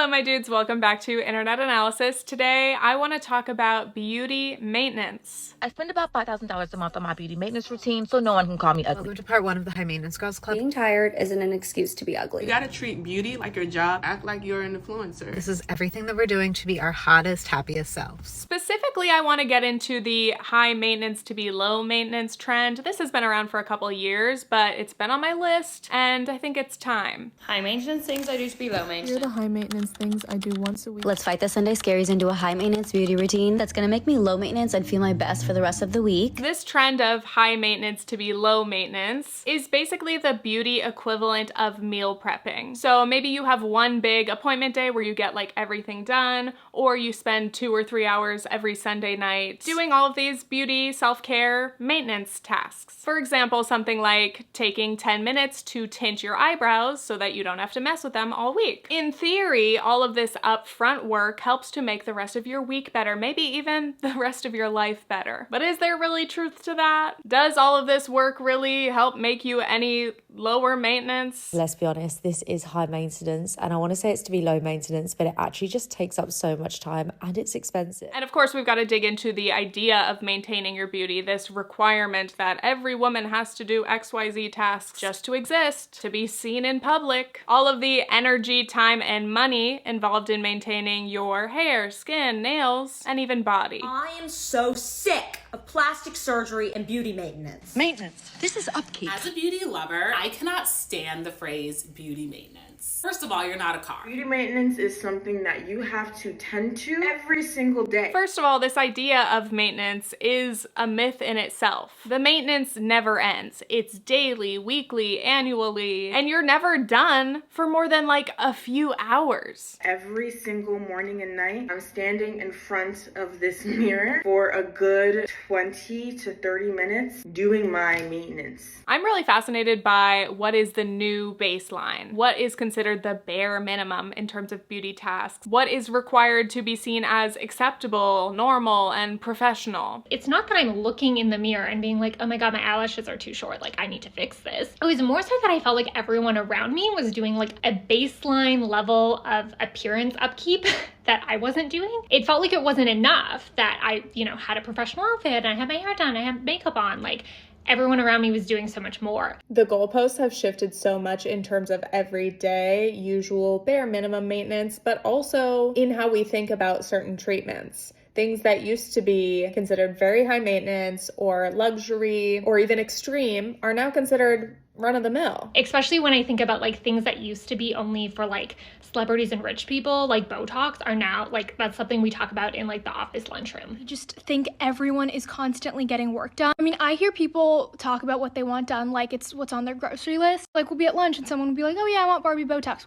Hello my dudes, welcome back to Internet Analysis. Today I want to talk about beauty maintenance. I spend about $5,000 a month on my beauty maintenance routine, so no one can call me ugly. Welcome to part one of the High Maintenance Girls Club. Being tired isn't an excuse to be ugly. You gotta treat beauty like your job, act like you're an influencer. This is everything that we're doing to be our hottest, happiest selves. Specifically, I want to get into the high maintenance to be low maintenance trend. This has been around for a couple years, but it's been on my list and I think it's time. High maintenance things I do to be low maintenance. Here are the high maintenance things I do once a week. Let's fight the Sunday scaries into a high maintenance beauty routine that's gonna make me low maintenance and feel my best for the rest of the week. This trend of high maintenance to be low maintenance is basically the beauty equivalent of meal prepping. So maybe you have one big appointment day where you get like everything done, or you spend 2 or 3 hours every Sunday night doing all of these beauty, self-care, maintenance tasks. For example, something like taking 10 minutes to tint your eyebrows so that you don't have to mess with them all week. In theory, all of this upfront work helps to make the rest of your week better, maybe even the rest of your life better. But is there really truth to that? Does all of this work really help make you any lower maintenance? Let's be honest, this is high maintenance, and I want to say it's to be low maintenance, but it actually just takes up so much time and it's expensive. And of course, we've got to dig into the idea of maintaining your beauty, this requirement that every woman has to do XYZ tasks just to exist, to be seen in public. All of the energy, time, and money involved in maintaining your hair, skin, nails, and even body. I am so sick of plastic surgery and beauty maintenance. Maintenance. This is upkeep. As a beauty lover, I cannot stand the phrase beauty maintenance. First of all, you're not a car. Beauty maintenance is something that you have to tend to every single day. First of all, this idea of maintenance is a myth in itself. The maintenance never ends. It's daily, weekly, annually, and you're never done for more than like a few hours. Every single morning and night, I'm standing in front of this mirror for a good 20 to 30 minutes doing my maintenance. I'm really fascinated by what is the new baseline. What is considered the bare minimum in terms of beauty tasks? What is required to be seen as acceptable, normal, and professional? It's not that I'm looking in the mirror and being like, oh my god, my eyelashes are too short, like I need to fix this. It was more so that I felt like everyone around me was doing like a baseline level of appearance upkeep that I wasn't doing. It felt like it wasn't enough that I, had a professional outfit and I had my hair done, I had makeup on, like everyone around me was doing so much more. The goalposts have shifted so much in terms of everyday, usual, bare minimum maintenance, but also in how we think about certain treatments. Things that used to be considered very high maintenance or luxury or even extreme are now considered run-of-the-mill. Especially when I think about like things that used to be only for like celebrities and rich people, like Botox, are now like that's something we talk about in like the office lunchroom. I just think everyone is constantly getting work done. I mean, I hear people talk about what they want done like it's what's on their grocery list. Like we'll be at lunch and someone will be like, oh yeah, I want Barbie Botox.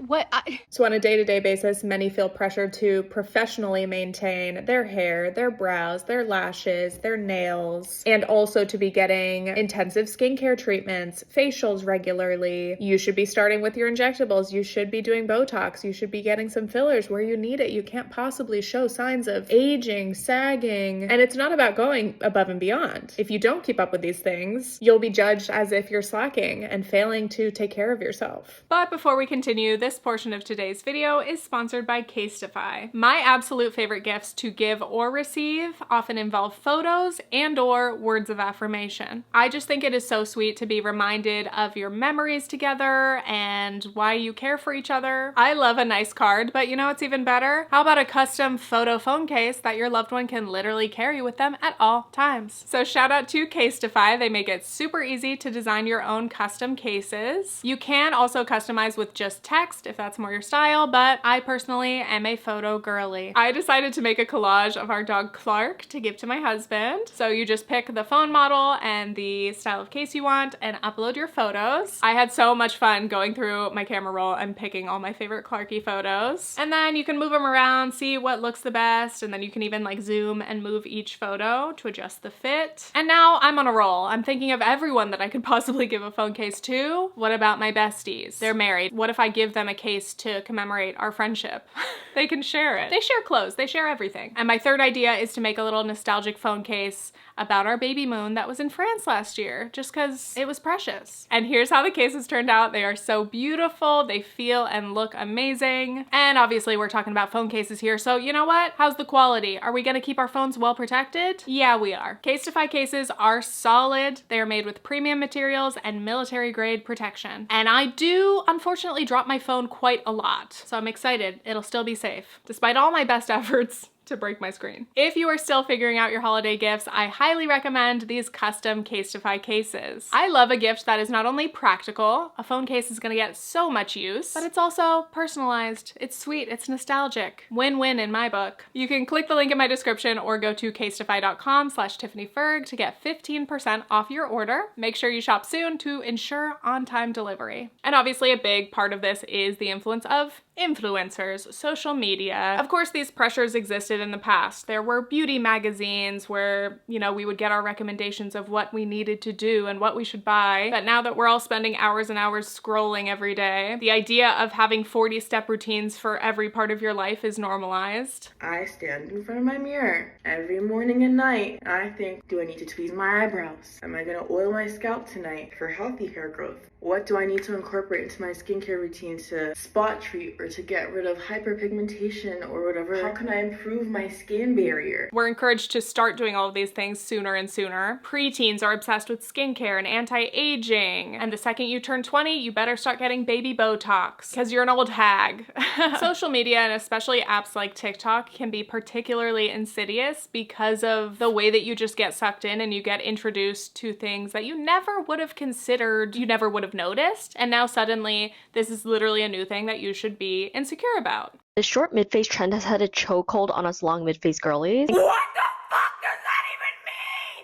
So on a day-to-day basis, many feel pressured to professionally maintain their hair, their brows, their lashes, their nails, and also to be getting intensive skincare treatments, facials regularly. You should be starting with your injectables. You should be doing Botox. You should be getting some fillers where you need it. You can't possibly show signs of aging, sagging, and it's not about going above and beyond. If you don't keep up with these things, you'll be judged as if you're slacking and failing to take care of yourself. But before we continue, this portion of today's video is sponsored by Casetify. My absolute favorite gifts to give or receive often involve photos and/or words of affirmation. I just think it is so sweet to be reminded of your memories together and why you care for each other. I love a nice card, but you know what's even better? How about a custom photo phone case that your loved one can literally carry with them at all times? So shout out to Casetify. They make it super easy to design your own custom cases. You can also customize with just text if that's more your style, but I personally am a photo girly. I decided to make a collage of our dog Clark to give to my husband. So you just pick the phone model and the style of case you want and upload your photos. I had so much fun going through my camera roll and picking all my favorite Clarky photos. And then you can move them around, see what looks the best, and then you can even like zoom and move each photo to adjust the fit. And now I'm on a roll. I'm thinking of everyone that I could possibly give a phone case to. What about my besties? They're married. What if I give them a case to commemorate our friendship? They can share it. They share clothes, they share everything. And my third idea is to make a little nostalgic phone case about our baby moon that was in France last year, just because it was precious. And here's how the cases turned out. They are so beautiful. They feel and look amazing. And obviously we're talking about phone cases here. So you know what? How's the quality? Are we gonna keep our phones well protected? Yeah, we are. Casetify cases are solid. They are made with premium materials and military grade protection. And I do unfortunately drop my phone quite a lot. So I'm excited. It'll still be safe, despite all my best efforts to break my screen. If you are still figuring out your holiday gifts, I highly recommend these custom Casetify cases. I love a gift that is not only practical, a phone case is gonna get so much use, but it's also personalized. It's sweet, it's nostalgic. Win-win in my book. You can click the link in my description or go to casetify.com/tiffanyferg to get 15% off your order. Make sure you shop soon to ensure on-time delivery. And obviously a big part of this is the influence of influencers, social media. Of course, these pressures existed in the past. There were beauty magazines where, you know, we would get our recommendations of what we needed to do and what we should buy. But now that we're all spending hours and hours scrolling every day, the idea of having 40-step routines for every part of your life is normalized. I stand in front of my mirror every morning and night. I think, do I need to tweeze my eyebrows? Am I gonna oil my scalp tonight for healthy hair growth? What do I need to incorporate into my skincare routine to spot treat or to get rid of hyperpigmentation or whatever? How can I improve my skin barrier? We're encouraged to start doing all of these things sooner and sooner. Preteens are obsessed with skincare and anti-aging. And the second you turn 20, you better start getting baby Botox because you're an old hag. Social media, and especially apps like TikTok, can be particularly insidious because of the way that you just get sucked in and you get introduced to things that you never would have considered, you never would have noticed, and now suddenly this is literally a new thing that you should be insecure about. The short mid-face trend has had a chokehold on us long mid-face girlies.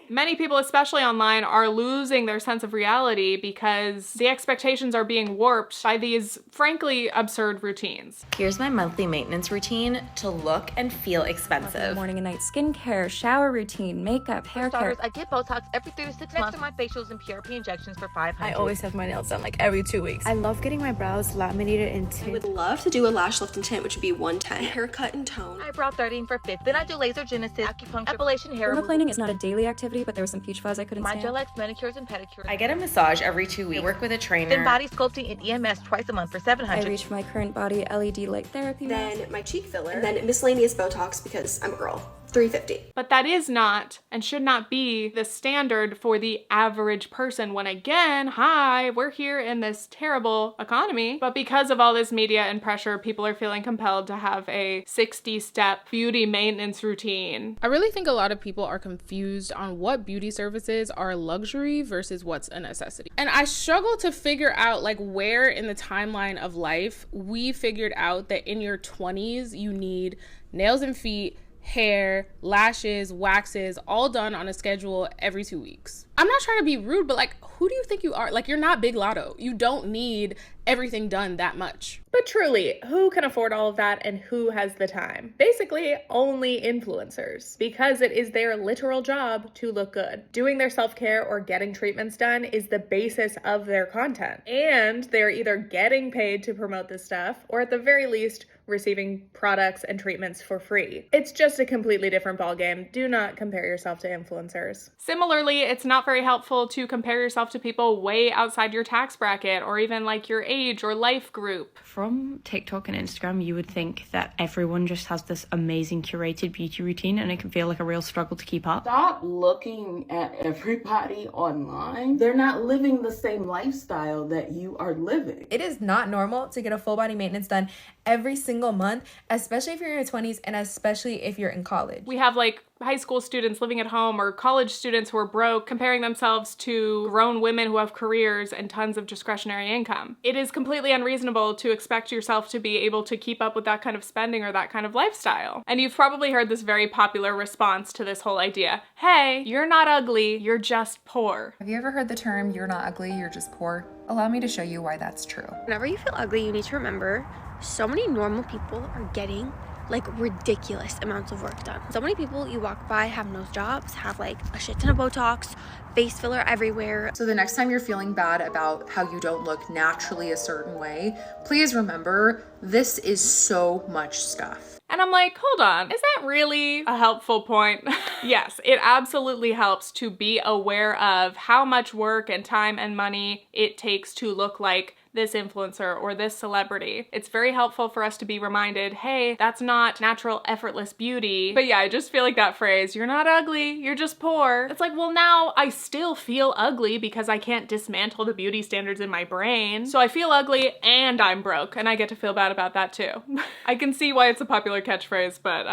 Many people, especially online, are losing their sense of reality because the expectations are being warped by these, frankly, absurd routines. Here's my monthly maintenance routine to look and feel expensive. Morning and night skincare, shower routine, makeup, hair care. I get Botox every 3 to 6 months. Next to my facials and PRP injections for $500. I always have my nails done like every 2 weeks. I love getting my brows laminated and tint. I would love to do a lash lift and tint, which would be $110. Haircut and tone. Eyebrow threading for $50. Then I do laser genesis, acupuncture, Appalachian hair. Dermaplaning is not a daily activity, but there was some huge fuzz I couldn't stand. My Gel-X manicures and pedicures. I get a massage every 2 weeks. I work with a trainer. Then body sculpting and EMS twice a month for $700. I reach for my current body LED light therapy. Then my cheek filler. And then miscellaneous Botox because I'm a girl. $350. But that is not and should not be the standard for the average person when, again, hi, we're here in this terrible economy. But because of all this media and pressure, people are feeling compelled to have a 60-step beauty maintenance routine. I really think a lot of people are confused on what beauty services are luxury versus what's a necessity. And I struggle to figure out like where in the timeline of life we figured out that in your 20s you need nails and feet, hair, lashes, waxes, all done on a schedule every 2 weeks. I'm not trying to be rude, but like, who do you think you are? Like, you're not Big Lotto. You don't need everything done that much. But truly, who can afford all of that and who has the time? Basically, only influencers, because it is their literal job to look good. Doing their self-care or getting treatments done is the basis of their content. And they're either getting paid to promote this stuff, or at the very least, receiving products and treatments for free. It's just a completely different ballgame. Do not compare yourself to influencers. Similarly, it's not very helpful to compare yourself to people way outside your tax bracket or even like your age or life group. From TikTok and Instagram, you would think that everyone just has this amazing curated beauty routine and it can feel like a real struggle to keep up. Stop looking at everybody online. They're not living the same lifestyle that you are living. It is not normal to get a full body maintenance done every single month, especially if you're in your 20s and especially if you're in college. We have like high school students living at home or college students who are broke comparing themselves to grown women who have careers and tons of discretionary income. It is completely unreasonable to expect yourself to be able to keep up with that kind of spending or that kind of lifestyle. And you've probably heard this very popular response to this whole idea. Hey, you're not ugly, you're just poor. Have you ever heard the term, you're not ugly, you're just poor? Allow me to show you why that's true. Whenever you feel ugly, you need to remember so many normal people are getting like ridiculous amounts of work done. So many people you walk by have nose jobs, have like a shit ton of Botox, face filler everywhere. So the next time you're feeling bad about how you don't look naturally a certain way, please remember this is so much stuff. And I'm like, hold on, is that really a helpful point? Yes, it absolutely helps to be aware of how much work and time and money it takes to look like this influencer or this celebrity. It's very helpful for us to be reminded, hey, that's not natural, effortless beauty. But yeah, I just feel like that phrase, you're not ugly, you're just poor. It's like, well, now I still feel ugly because I can't dismantle the beauty standards in my brain. So I feel ugly and I'm broke, and I get to feel bad about that too. I can see why it's a popular catchphrase, but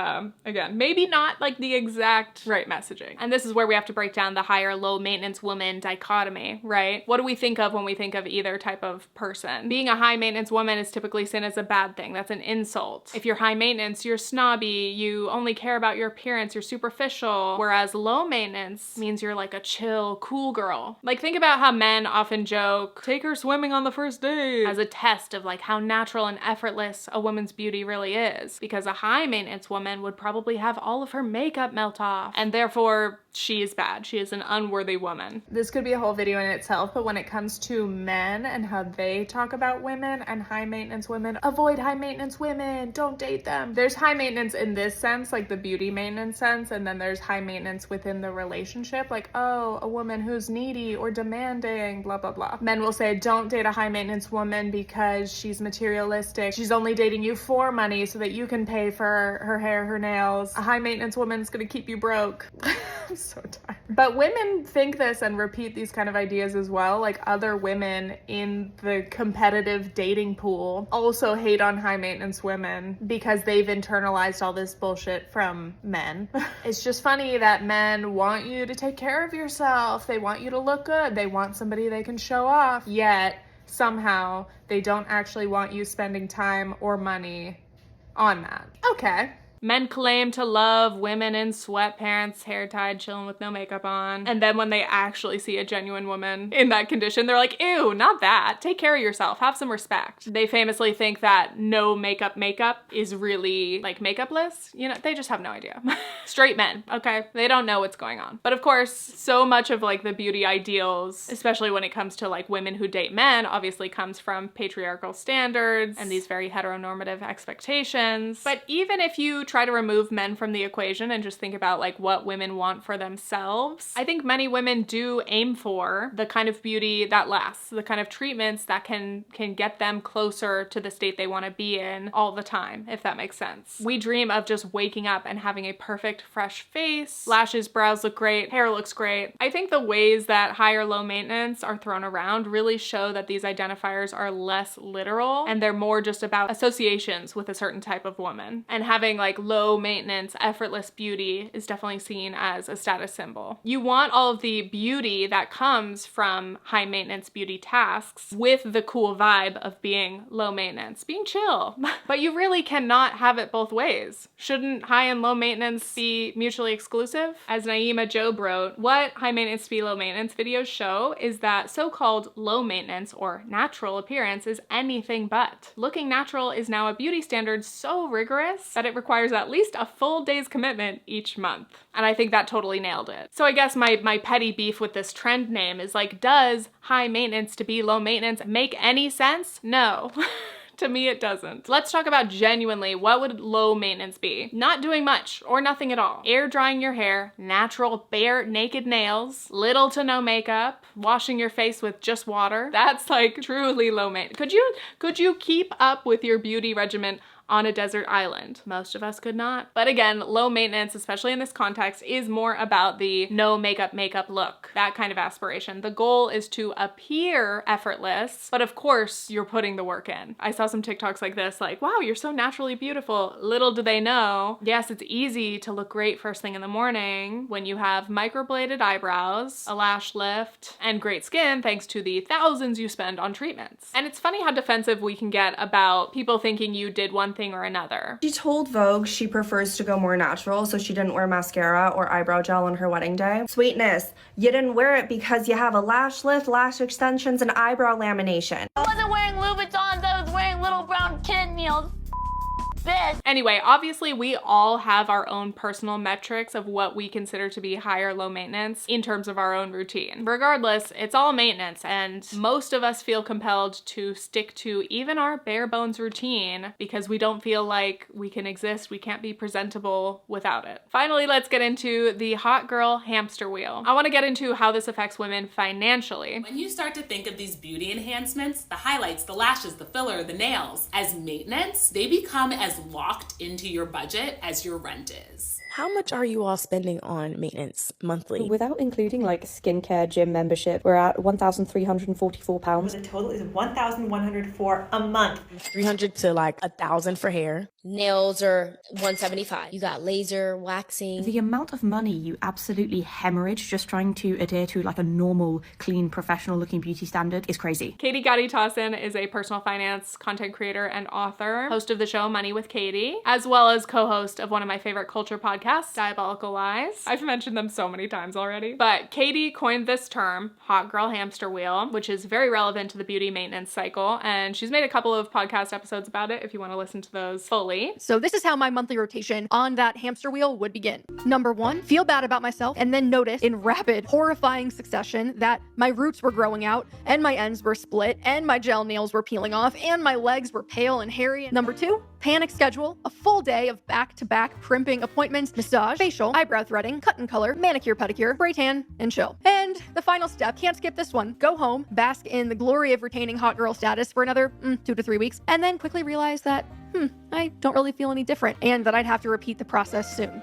again, maybe not like the exact right messaging. And this is where we have to break down the higher low maintenance woman dichotomy, right? What do we think of when we think of either type of person? Being a high maintenance woman is typically seen as a bad thing. That's an insult. If you're high maintenance, you're snobby, you only care about your appearance, you're superficial. Whereas low maintenance means you're like a chill, cool girl. Like, think about how men often joke, take her swimming on the first date, as a test of like how natural and effortless a woman's beauty really is. Because a high maintenance woman would probably have all of her makeup melt off, and therefore she is bad. She is an unworthy woman. This could be a whole video in itself, but when it comes to men and how they talk about women and high maintenance women, avoid high maintenance women, don't date them. There's high maintenance in this sense, like the beauty maintenance sense, and then there's high maintenance within the relationship, like, oh, a woman who's needy or demanding, blah, blah, blah. Men will say, don't date a high maintenance woman because she's materialistic. She's only dating you for money so that you can pay for her hair, her nails. A high maintenance woman's gonna keep you broke. I'm so tired. But women think this and repeat these kind of ideas as well. Like, other women in the competitive dating pool also hate on high maintenance women because they've internalized all this bullshit from men. It's just funny that men want you to take care of yourself. They want you to look good. They want somebody they can show off. Yet somehow they don't actually want you spending time or money on that. Okay. Men claim to love women in sweatpants, hair tied, chilling with no makeup on. And then when they actually see a genuine woman in that condition, they're like, ew, not that. Take care of yourself. Have some respect. They famously think that no makeup is really like makeupless. You know, they just have no idea. Straight men, okay? They don't know what's going on. But of course, so much of like the beauty ideals, especially when it comes to like women who date men, obviously comes from patriarchal standards and these very heteronormative expectations. But even if you try to remove men from the equation and just think about like what women want for themselves, I think many women do aim for the kind of beauty that lasts, the kind of treatments that can get them closer to the state they want to be in all the time, if that makes sense. We dream of just waking up and having a perfect fresh face, lashes, brows look great, hair looks great. I think the ways that high or low maintenance are thrown around really show that these identifiers are less literal and they're more just about associations with a certain type of woman. And having like low maintenance, effortless beauty is definitely seen as a status symbol. You want all of the beauty that comes from high maintenance beauty tasks with the cool vibe of being low maintenance, being chill. But you really cannot have it both ways. Shouldn't high and low maintenance be mutually exclusive? As Naima Job wrote, what high maintenance to be low maintenance videos show is that so-called low maintenance or natural appearance is anything but. Looking natural is now a beauty standard so rigorous that it requires at least a full day's commitment each month. And I think that totally nailed it. So I guess my petty beef with this trend name is like, does high maintenance to be low maintenance make any sense? No. To me, it doesn't. Let's talk about genuinely what would low maintenance be. Not doing much or nothing at all. Air drying your hair, natural bare naked nails, little to no makeup, washing your face with just water. That's like truly low maintenance. Could you keep up with your beauty regimen on a desert island? Most of us could not. But again, low maintenance, especially in this context, is more about the no makeup look, that kind of aspiration. The goal is to appear effortless, but of course you're putting the work in. I saw some TikToks like this, like, wow, you're so naturally beautiful. Little do they know, yes, it's easy to look great first thing in the morning when you have microbladed eyebrows, a lash lift, and great skin thanks to the thousands you spend on treatments. And it's funny how defensive we can get about people thinking you did one thing or another. She told Vogue she prefers to go more natural, so she didn't wear mascara or eyebrow gel on her wedding day. Sweetness, you didn't wear it because you have a lash lift, lash extensions, and eyebrow lamination. I wasn't wearing Louboutins, I was wearing little brown kid meals. this. Anyway, obviously we all have our own personal metrics of what we consider to be high or low maintenance in terms of our own routine. Regardless, it's all maintenance, and most of us feel compelled to stick to even our bare bones routine because we don't feel like we can exist, we can't be presentable without it. Finally, let's get into the hot girl hamster wheel. I want to get into how this affects women financially. When you start to think of these beauty enhancements, the highlights, the lashes, the filler, the nails, as maintenance, they become as locked into your budget as your rent is. How much are you all spending on maintenance monthly? Without including like skincare, gym membership, we're at £1,344. The total is $1,104 a month. 300 to like 1,000 for hair. Nails are $175. You got laser, waxing. The amount of money you absolutely hemorrhage just trying to adhere to like a normal, clean, professional looking beauty standard is crazy. Katie Gatti-Tausen is a personal finance content creator and author, host of the show Money with Katie, as well as co-host of one of my favorite culture podcasts, Diabolical Lies. I've mentioned them so many times already. But Katie coined this term, hot girl hamster wheel, which is very relevant to the beauty maintenance cycle, and she's made a couple of podcast episodes about it if you want to listen to those fully. So this is how my monthly rotation on that hamster wheel would begin. Number 1, feel bad about myself and then notice in rapid, horrifying succession that my roots were growing out and my ends were split and my gel nails were peeling off and my legs were pale and hairy. Number 2, panic schedule a full day of back-to-back primping appointments, massage, facial, eyebrow threading, cut and color, manicure, pedicure, spray tan, and chill. And the final step, can't skip this one, go home, bask in the glory of retaining hot girl status for another 2 to 3 weeks, and then quickly realize that I don't really feel any different, and that I'd have to repeat the process soon.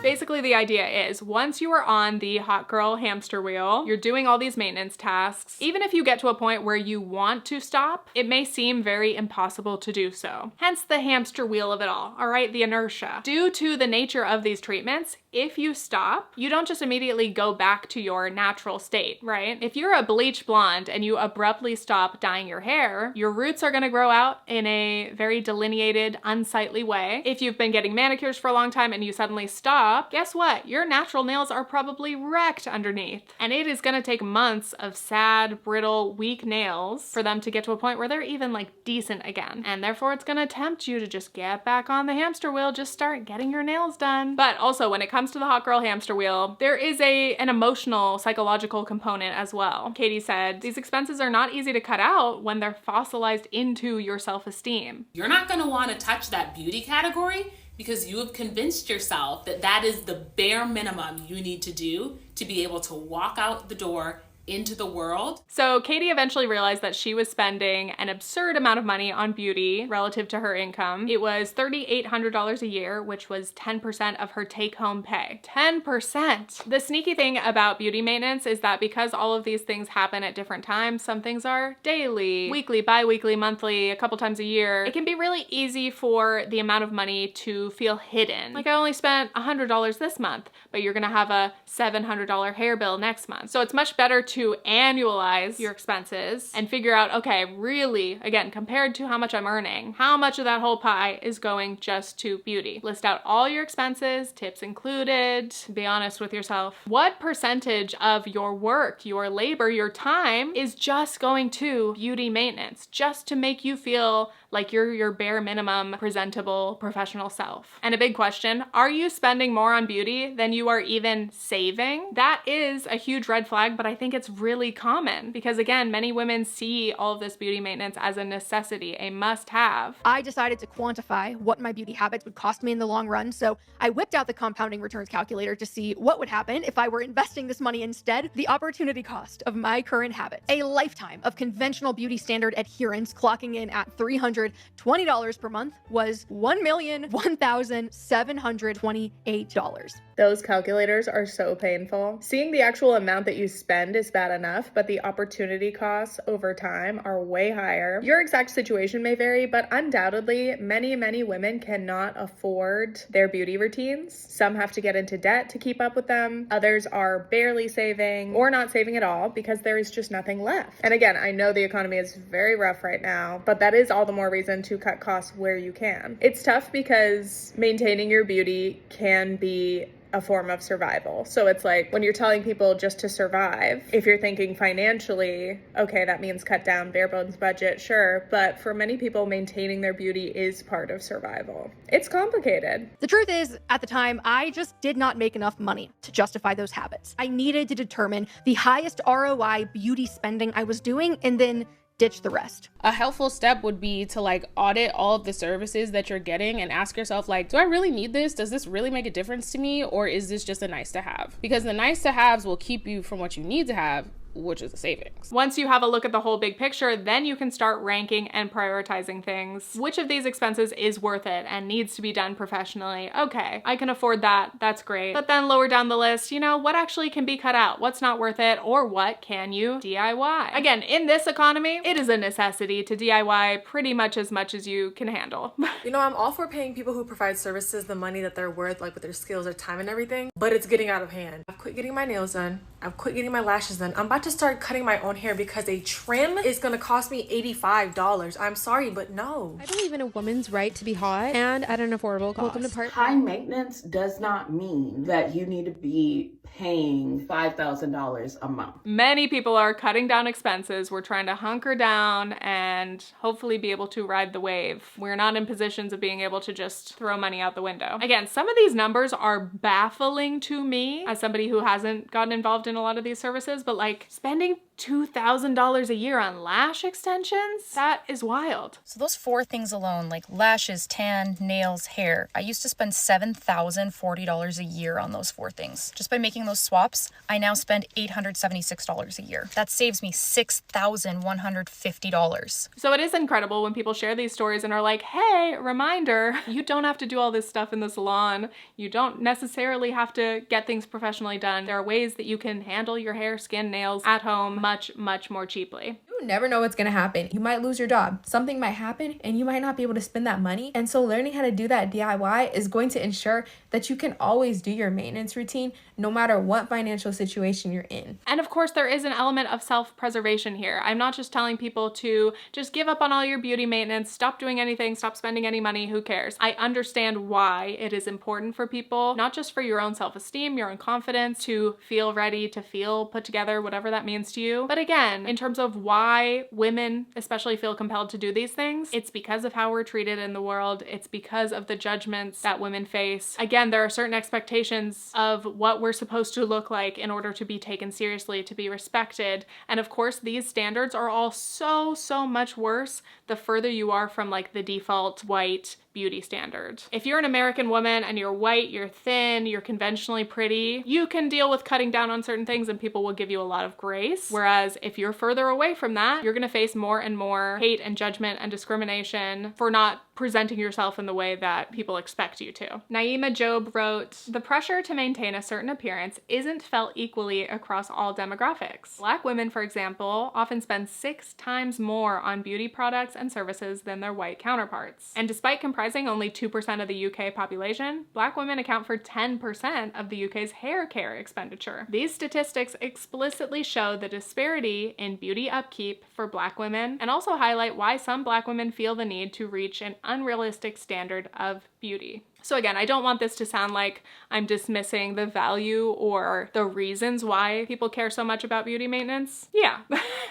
Basically, the idea is once you are on the hot girl hamster wheel, you're doing all these maintenance tasks. Even if you get to a point where you want to stop, it may seem very impossible to do so. Hence the hamster wheel of it all right? The inertia. Due to the nature of these treatments, if you stop, you don't just immediately go back to your natural state, right? If you're a bleach blonde and you abruptly stop dyeing your hair, your roots are gonna grow out in a very delineated, unsightly way. If you've been getting manicures for a long time and you suddenly stop, guess what? Your natural nails are probably wrecked underneath. And it is gonna take months of sad, brittle, weak nails for them to get to a point where they're even like decent again. And therefore it's gonna tempt you to just get back on the hamster wheel, just start getting your nails done. But also when it comes to the hot girl hamster wheel, there is an emotional, psychological component as well. Katie said, these expenses are not easy to cut out when they're fossilized into your self-esteem. You're not gonna wanna touch that beauty category because you have convinced yourself that that is the bare minimum you need to do to be able to walk out the door into the world. So Katie eventually realized that she was spending an absurd amount of money on beauty relative to her income. It was $3,800 a year, which was 10% of her take-home pay. 10%! The sneaky thing about beauty maintenance is that because all of these things happen at different times, some things are daily, weekly, bi-weekly, monthly, a couple times a year, it can be really easy for the amount of money to feel hidden. Like I only spent $100 this month, but you're gonna have a $700 hair bill next month. So it's much better to annualize your expenses and figure out, okay, really, again, compared to how much I'm earning, how much of that whole pie is going just to beauty. List out all your expenses, tips included, be honest with yourself. What percentage of your work, your labor, your time is just going to beauty maintenance, just to make you feel like you're your bare minimum presentable professional self? And a big question, are you spending more on beauty than you are even saving? That is a huge red flag, but I think it's really common because again, many women see all of this beauty maintenance as a necessity, a must-have. I decided to quantify what my beauty habits would cost me in the long run, so I whipped out the compounding returns calculator to see what would happen if I were investing this money instead. The opportunity cost of my current habits, a lifetime of conventional beauty standard adherence clocking in at $320 per month, was $1,001,728. Those calculators are so painful. Seeing the actual amount that you spend is bad enough, but the opportunity costs over time are way higher. Your exact situation may vary, but undoubtedly, many women cannot afford their beauty routines. Some have to get into debt to keep up with them. Others are barely saving or not saving at all because there is just nothing left. And again, I know the economy is very rough right now, but that is all the more reason to cut costs where you can. It's tough because maintaining your beauty can be a form of survival. So it's like when you're telling people just to survive, if you're thinking financially, okay, that means cut down bare bones budget, sure. But for many people, maintaining their beauty is part of survival. It's complicated. The truth is, at the time, I just did not make enough money to justify those habits. I needed to determine the highest ROI beauty spending I was doing and then ditch the rest. A helpful step would be to like audit all of the services that you're getting and ask yourself like, do I really need this? Does this really make a difference to me? Or is this just a nice to have? Because the nice to haves will keep you from what you need to have, which is a savings. Once you have a look at the whole big picture, then you can start ranking and prioritizing things. Which of these expenses is worth it and needs to be done professionally? Okay, I can afford that, that's great. But then lower down the list, you know, what actually can be cut out? What's not worth it? Or what can you DIY? Again, in this economy, it is a necessity to DIY pretty much as you can handle. You know, I'm all for paying people who provide services the money that they're worth, like with their skills, their time and everything, but it's getting out of hand. I've quit getting my nails done. I've quit getting my lashes done. I'm about to start cutting my own hair because a trim is gonna cost me $85. I'm sorry, but no. I believe in a woman's right to be hot and at an affordable cost. Welcome to part. High maintenance does not mean that you need to be paying $5,000 a month. Many people are cutting down expenses. We're trying to hunker down and hopefully be able to ride the wave. We're not in positions of being able to just throw money out the window. Again, some of these numbers are baffling to me as somebody who hasn't gotten involved in a lot of these services, but like spending $2,000 a year on lash extensions? That is wild. So those 4 things alone, like lashes, tan, nails, hair, I used to spend $7,040 a year on those 4 things. Just by making those swaps, I now spend $876 a year. That saves me $6,150. So it is incredible when people share these stories and are like, hey, reminder, you don't have to do all this stuff in the salon. You don't necessarily have to get things professionally done. There are ways that you can handle your hair, skin, nails at home much more cheaply. You never know what's gonna happen. You might lose your job. Something might happen and you might not be able to spend that money. And so learning how to do that DIY is going to ensure that you can always do your maintenance routine no matter what financial situation you're in. And of course, there is an element of self-preservation here. I'm not just telling people to just give up on all your beauty maintenance, stop doing anything, stop spending any money, who cares? I understand why it is important for people, not just for your own self-esteem, your own confidence, to feel ready, to feel put together, whatever that means to you. But again, in terms of why women especially feel compelled to do these things, it's because of how we're treated in the world. It's because of the judgments that women face. Again, there are certain expectations of what we're supposed to look like in order to be taken seriously, to be respected. And of course, these standards are all so much worse the further you are from like the default white beauty standard. If you're an American woman and you're white, you're thin, you're conventionally pretty, you can deal with cutting down on certain things and people will give you a lot of grace. Whereas if you're further away from that, you're gonna face more and more hate and judgment and discrimination for not presenting yourself in the way that people expect you to. Naima Job wrote, "The pressure to maintain a certain appearance isn't felt equally across all demographics. Black women, for example, often spend 6 times more on beauty products and services than their white counterparts. And despite comprising only 2% of the UK population, Black women account for 10% of the UK's hair care expenditure. These statistics explicitly show the disparity in beauty upkeep for Black women and also highlight why some Black women feel the need to reach an unrealistic standard of beauty." So again, I don't want this to sound like I'm dismissing the value or the reasons why people care so much about beauty maintenance. Yeah.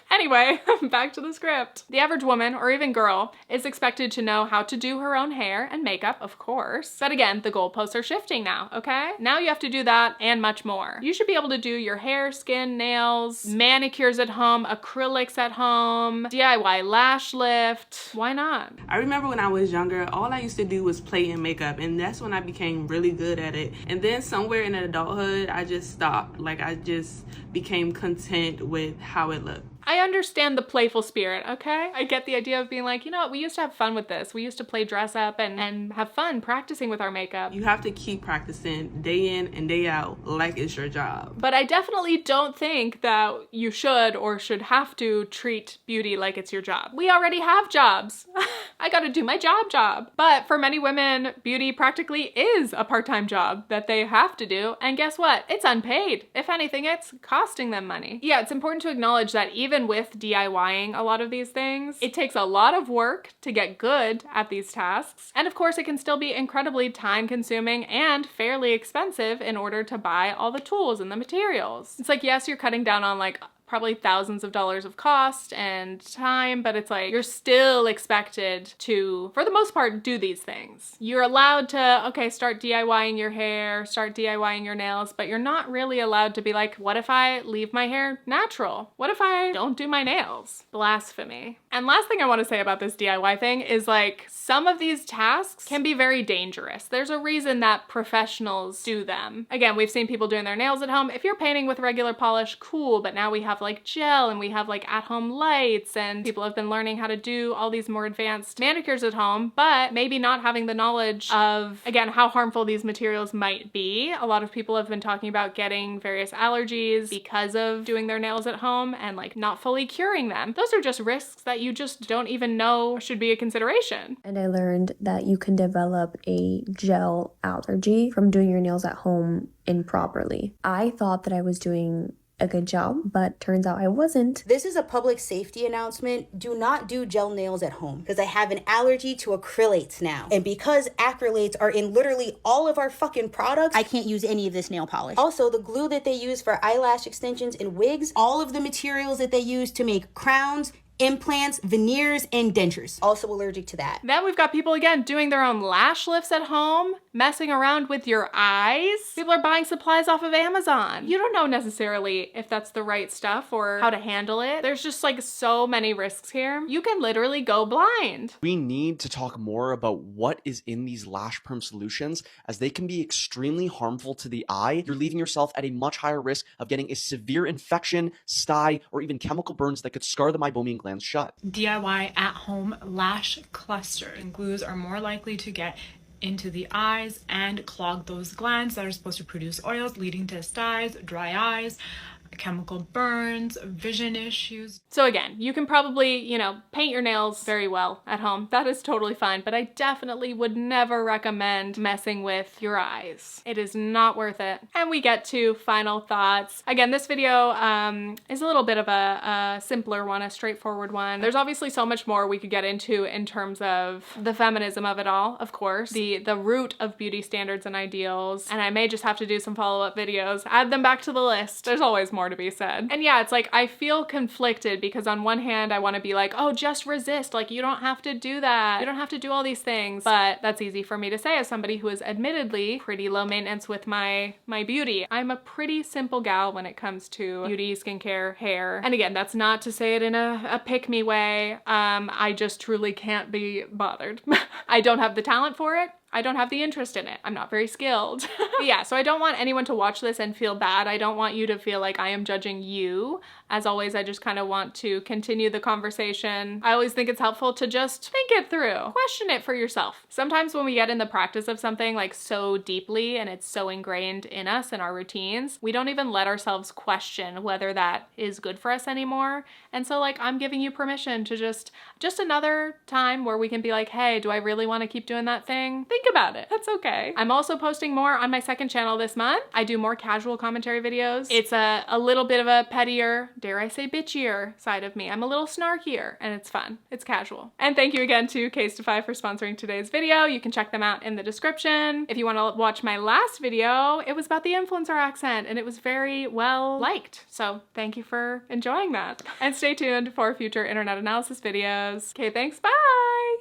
Anyway, back to the script. The average woman, or even girl, is expected to know how to do her own hair and makeup, of course. But again, the goalposts are shifting now, okay? Now you have to do that and much more. You should be able to do your hair, skin, nails, manicures at home, acrylics at home, DIY lash lift. Why not? I remember when I was younger, all I used to do was play in makeup, and that's when I became really good at it. And then somewhere in adulthood, I just stopped. Like, I just became content with how it looked. I understand the playful spirit, okay? I get the idea of being like, you know what, we used to have fun with this. We used to play dress up and have fun practicing with our makeup. You have to keep practicing day in and day out like it's your job. But I definitely don't think that you should or should have to treat beauty like it's your job. We already have jobs. I gotta do my job. But for many women, beauty practically is a part-time job that they have to do. And guess what? It's unpaid. If anything, it's costing them money. Yeah, it's important to acknowledge that even even with DIYing a lot of these things, it takes a lot of work to get good at these tasks. And of course, it can still be incredibly time consuming and fairly expensive in order to buy all the tools and the materials. It's like, yes, you're cutting down on like probably thousands of dollars of cost and time, but it's like you're still expected to, for the most part, do these things. You're allowed to, okay, start DIYing your hair, start DIYing your nails, but you're not really allowed to be like, what if I leave my hair natural? What if I don't do my nails? Blasphemy. And last thing I want to say about this DIY thing is like, some of these tasks can be very dangerous. There's a reason that professionals do them. Again, we've seen people doing their nails at home. If you're painting with regular polish, cool, but now we have like gel and we have like at-home lights, and people have been learning how to do all these more advanced manicures at home, but maybe not having the knowledge of, again, how harmful these materials might be. A lot of people have been talking about getting various allergies because of doing their nails at home and like not fully curing them. Those are just risks that you just don't even know should be a consideration. And I learned that you can develop a gel allergy from doing your nails at home improperly. I thought that I was doing a good job, but turns out I wasn't. This is a public safety announcement. Do not do gel nails at home because I have an allergy to acrylates now. And because acrylates are in literally all of our fucking products, I can't use any of this nail polish. Also, the glue that they use for eyelash extensions and wigs, all of the materials that they use to make crowns, implants, veneers, and dentures. Also allergic to that. Then we've got people again doing their own lash lifts at home, messing around with your eyes. People are buying supplies off of Amazon. You don't know necessarily if that's the right stuff or how to handle it. There's just like so many risks here. You can literally go blind. We need to talk more about what is in these lash perm solutions, as they can be extremely harmful to the eye. You're leaving yourself at a much higher risk of getting a severe infection, sty, or even chemical burns that could scar the meibomian glands shut. DIY at-home lash clusters. And glues are more likely to get into the eyes and clog those glands that are supposed to produce oils, leading to styes, dry eyes, chemical burns, vision issues. So again, you can probably, you know, paint your nails very well at home. That is totally fine, but I definitely would never recommend messing with your eyes. It is not worth it. And we get to final thoughts. Again, this video is a little bit of a simpler one, a straightforward one. There's obviously so much more we could get into in terms of the feminism of it all, of course, the root of beauty standards and ideals, and I may just have to do some follow-up videos, add them back to the list. There's always more to be said. And yeah, it's like I feel conflicted because on one hand I want to be like, oh, just resist, like you don't have to do that, you don't have to do all these things, but that's easy for me to say as somebody who is admittedly pretty low maintenance with my beauty. I'm a pretty simple gal when it comes to beauty, skincare, hair, and again, that's not to say it in a pick-me way. I just truly can't be bothered. I don't have the talent for it. I don't have the interest in it. I'm not very skilled. Yeah, so I don't want anyone to watch this and feel bad. I don't want you to feel like I am judging you. As always, I just kind of want to continue the conversation. I always think it's helpful to just think it through. Question it for yourself. Sometimes when we get in the practice of something like so deeply and it's so ingrained in us and our routines, we don't even let ourselves question whether that is good for us anymore. And so like, I'm giving you permission to just another time where we can be like, hey, do I really want to keep doing that thing? Think about it. That's okay. I'm also posting more on my second channel this month. I do more casual commentary videos. It's a little bit of a pettier, dare I say bitchier side of me. I'm a little snarkier and it's fun. It's casual. And thank you again to Casetify for sponsoring today's video. You can check them out in the description. If you want to watch my last video, it was about the influencer accent and it was very well liked. So thank you for enjoying that. And stay tuned for future internet analysis videos. Okay, thanks. Bye.